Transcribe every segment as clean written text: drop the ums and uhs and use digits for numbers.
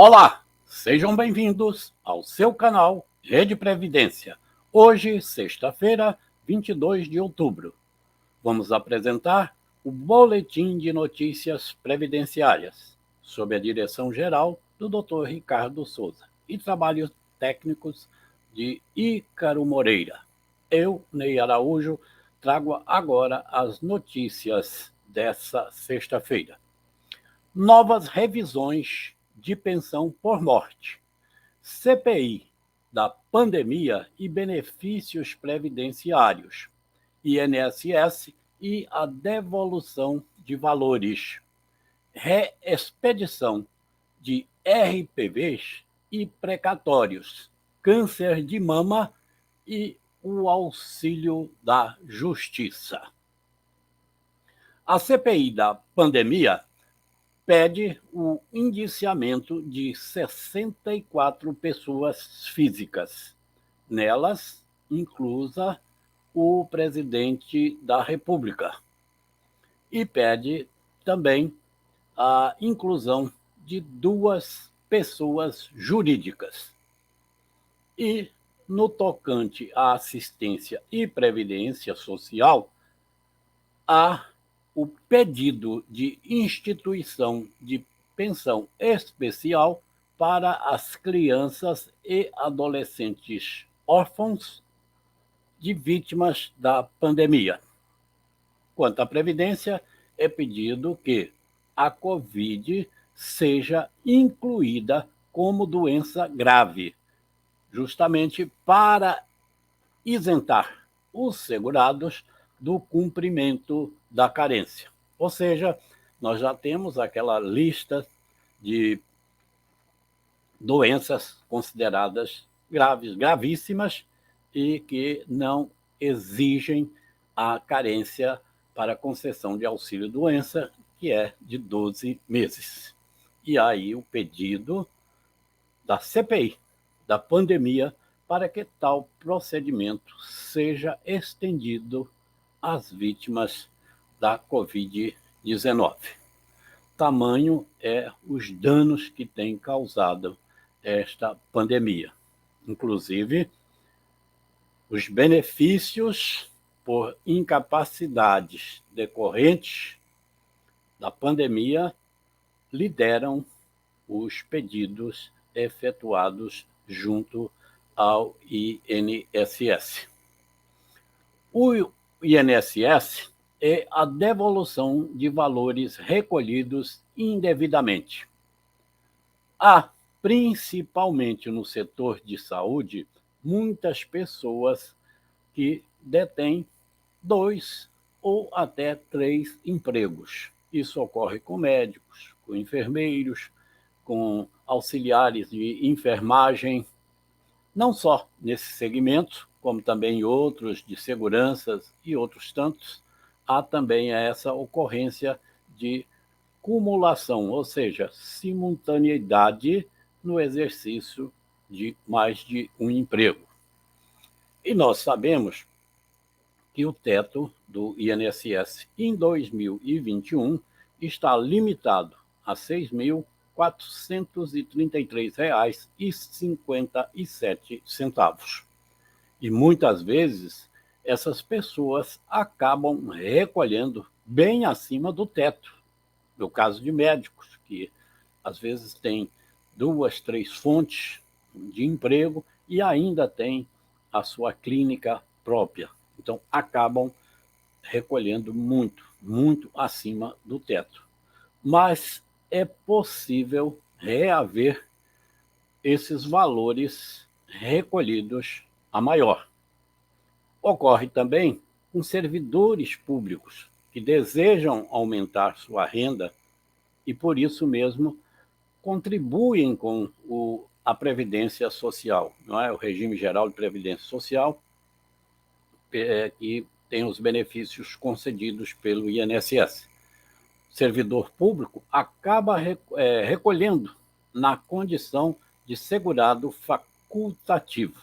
Olá, sejam bem-vindos ao seu canal Rede Previdência. Hoje, sexta-feira, 22 de outubro. Vamos apresentar o Boletim de Notícias Previdenciárias, sob a direção geral do Dr. Ricardo Souza e trabalhos técnicos de Ícaro Moreira. Eu, Ney Araújo, trago agora as notícias dessa sexta-feira. Novas revisões de pensão por morte. CPI da pandemia e benefícios previdenciários. INSS e a devolução de valores. Reexpedição de RPVs e precatórios. Câncer de mama e o auxílio da justiça. A CPI da pandemia pede o indiciamento de 64 pessoas físicas, nelas inclusa o presidente da República, e pede também a inclusão de 2 pessoas jurídicas. E, no tocante à assistência e previdência social, há o pedido de instituição de pensão especial para as crianças e adolescentes órfãos de vítimas da pandemia. Quanto à Previdência, é pedido que a Covid seja incluída como doença grave, justamente para isentar os segurados do cumprimento da carência. Ou seja, nós já temos aquela lista de doenças consideradas graves, gravíssimas, e que não exigem a carência para concessão de auxílio-doença, que é de 12 meses. E aí o pedido da CPI, da pandemia, para que tal procedimento seja estendido às vítimas da Covid-19. Tamanho é os danos que tem causado esta pandemia. Inclusive, os benefícios por incapacidades decorrentes da pandemia lideram os pedidos efetuados junto ao INSS. O INSS é a devolução de valores recolhidos indevidamente. Há, principalmente no setor de saúde, muitas pessoas que detêm 2 ou até 3 empregos. Isso ocorre com médicos, com enfermeiros, com auxiliares de enfermagem, não só nesse segmento, como também outros de seguranças e outros tantos. Há também essa ocorrência de cumulação, ou seja, simultaneidade no exercício de mais de um emprego. E nós sabemos que o teto do INSS em 2021 está limitado a R$ 6.433,57. E muitas vezes essas pessoas acabam recolhendo bem acima do teto. No caso de médicos, que às vezes têm 2, 3 fontes de emprego e ainda têm a sua clínica própria. Então, acabam recolhendo muito, muito acima do teto. Mas é possível reaver esses valores recolhidos a maior. Ocorre também com servidores públicos que desejam aumentar sua renda e, por isso mesmo, contribuem com a Previdência Social, não é? O regime geral de Previdência Social, que tem os benefícios concedidos pelo INSS. O servidor público acaba recolhendo na condição de segurado facultativo.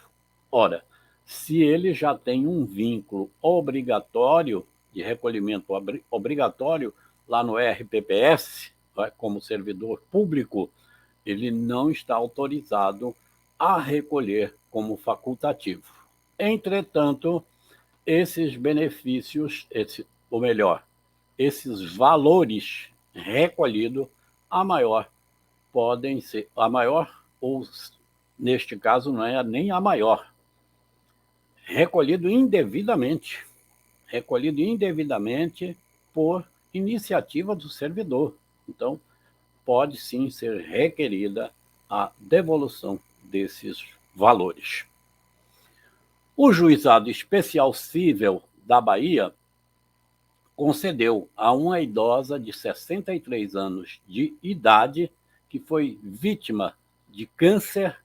Ora, se ele já tem um vínculo obrigatório, de recolhimento obrigatório, lá no RPPS, como servidor público, ele não está autorizado a recolher como facultativo. Entretanto, esses benefícios, ou melhor, esses valores recolhidos, a maior podem ser a maior, ou neste caso não é nem a maior, recolhido indevidamente por iniciativa do servidor. Então, pode sim ser requerida a devolução desses valores. O Juizado Especial Cível da Bahia concedeu a uma idosa de 63 anos de idade, que foi vítima de câncer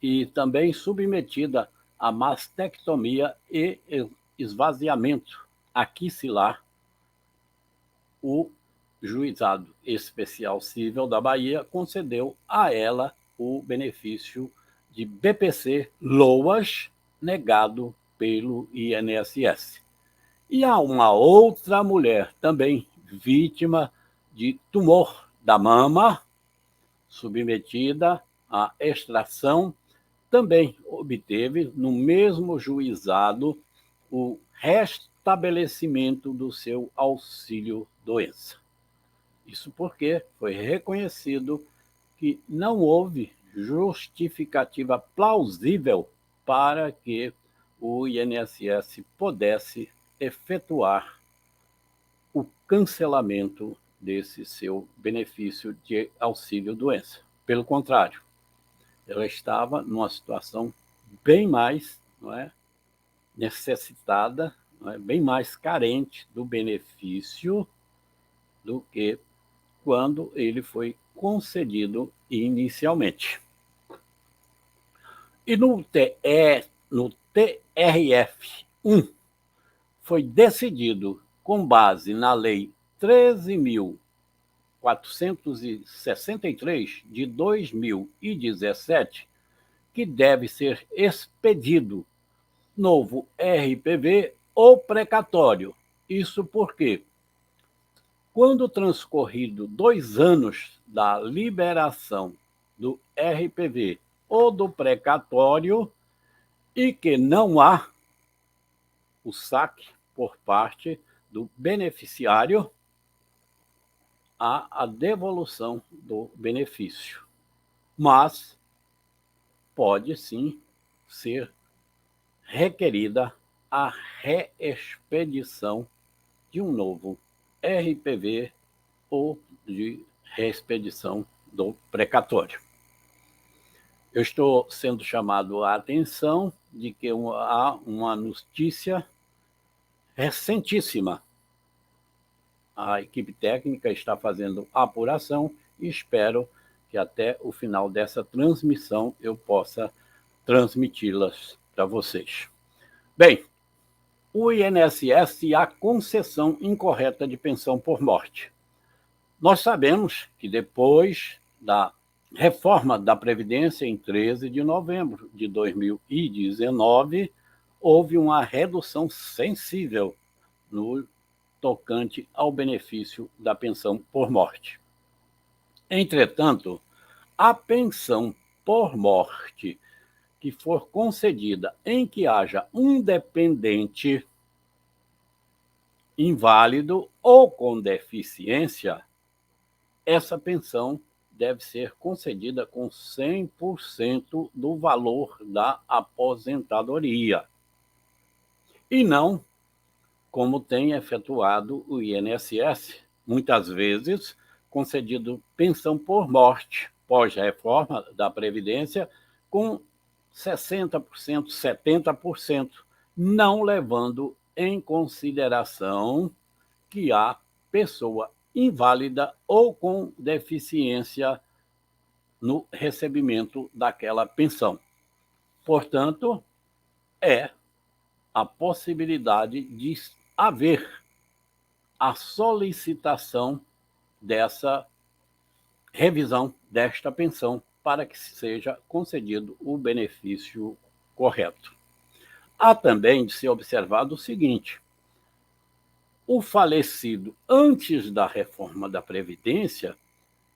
e também submetida a mastectomia e esvaziamento axilar, o Juizado Especial Cível da Bahia concedeu a ela o benefício de BPC-LOAS negado pelo INSS. E há uma outra mulher também vítima de tumor da mama, submetida à extração, também obteve no mesmo juizado o restabelecimento do seu auxílio-doença. Isso porque foi reconhecido que não houve justificativa plausível para que o INSS pudesse efetuar o cancelamento desse seu benefício de auxílio-doença. Pelo contrário, ela estava numa situação bem mais, não é, necessitada, não é, bem mais carente do benefício do que quando ele foi concedido inicialmente. E no TRF-1 foi decidido, com base na Lei 13.463 de 2017, que deve ser expedido novo RPV ou precatório. Isso porque, quando transcorrido 2 anos da liberação do RPV ou do precatório e que não há o saque por parte do beneficiário, há a devolução do benefício. Mas pode sim ser requerida a reexpedição de um novo RPV ou de reexpedição do precatório. Eu estou sendo chamado a atenção de que há uma notícia recentíssima. A equipe técnica está fazendo a apuração e espero que até o final dessa transmissão eu possa transmiti-las para vocês. Bem, o INSS e a concessão incorreta de pensão por morte. Nós sabemos que depois da reforma da Previdência em 13 de novembro de 2019, houve uma redução sensível no tocante ao benefício da pensão por morte. Entretanto, a pensão por morte que for concedida em que haja um dependente inválido ou com deficiência, essa pensão deve ser concedida com 100% do valor da aposentadoria. E não como tem efetuado o INSS, muitas vezes concedido pensão por morte pós-reforma da Previdência com 60%, 70%, não levando em consideração que há pessoa inválida ou com deficiência no recebimento daquela pensão. Portanto, é a possibilidade de haver a solicitação dessa revisão desta pensão para que seja concedido o benefício correto. Há também de ser observado o seguinte: o falecido, antes da reforma da Previdência,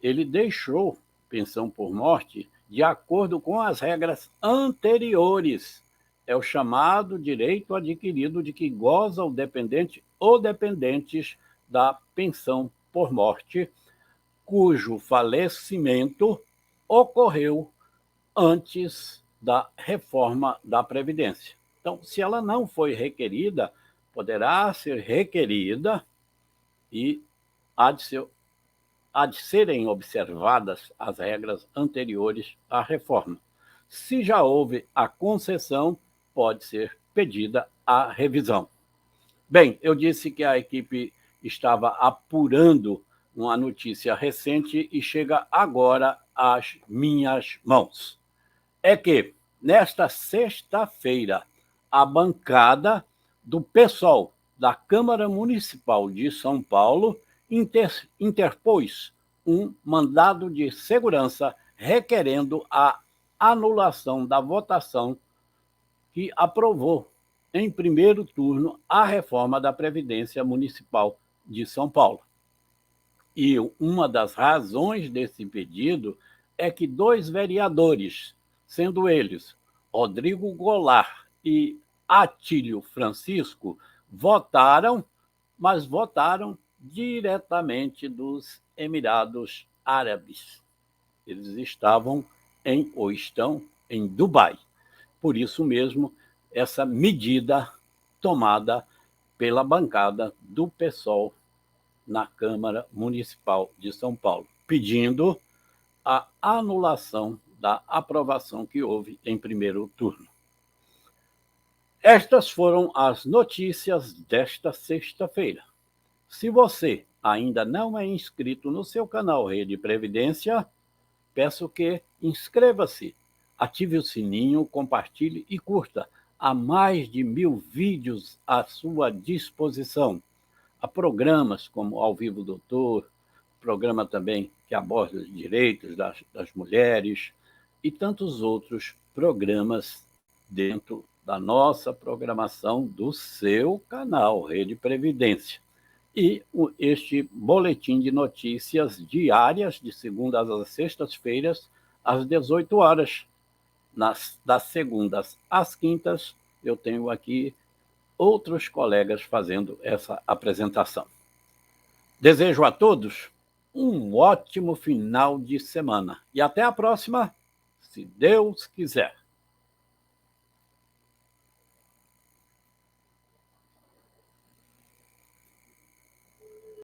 ele deixou pensão por morte de acordo com as regras anteriores. É o chamado direito adquirido de que goza o dependente ou dependentes da pensão por morte, cujo falecimento ocorreu antes da reforma da Previdência. Então, se ela não foi requerida, poderá ser requerida e há de serem observadas as regras anteriores à reforma. Se já houve a concessão, pode ser pedida a revisão. Bem, eu disse que a equipe estava apurando uma notícia recente e chega agora às minhas mãos. É que, nesta sexta-feira, a bancada do PSOL da Câmara Municipal de São Paulo interpôs um mandado de segurança requerendo a anulação da votação que aprovou em primeiro turno a reforma da Previdência Municipal de São Paulo. E uma das razões desse pedido é que 2 vereadores, sendo eles Rodrigo Goulart e Atílio Francisco, votaram, mas votaram diretamente dos Emirados Árabes. Eles estavam ou estão em Dubai. Por isso mesmo, essa medida tomada pela bancada do PSOL na Câmara Municipal de São Paulo, pedindo a anulação da aprovação que houve em primeiro turno. Estas foram as notícias desta sexta-feira. Se você ainda não é inscrito no seu canal Rede Previdência, peço que inscreva-se, ative o sininho, compartilhe e curta. Há mais de 1000 vídeos à sua disposição. Há programas como Ao Vivo Doutor, programa também que aborda os direitos das mulheres e tantos outros programas dentro da nossa programação do seu canal Rede Previdência. E este boletim de notícias diárias, de segundas às sextas-feiras, às 18 horas. Das segundas às quintas, eu tenho aqui outros colegas fazendo essa apresentação. Desejo a todos um ótimo final de semana e até a próxima, se Deus quiser.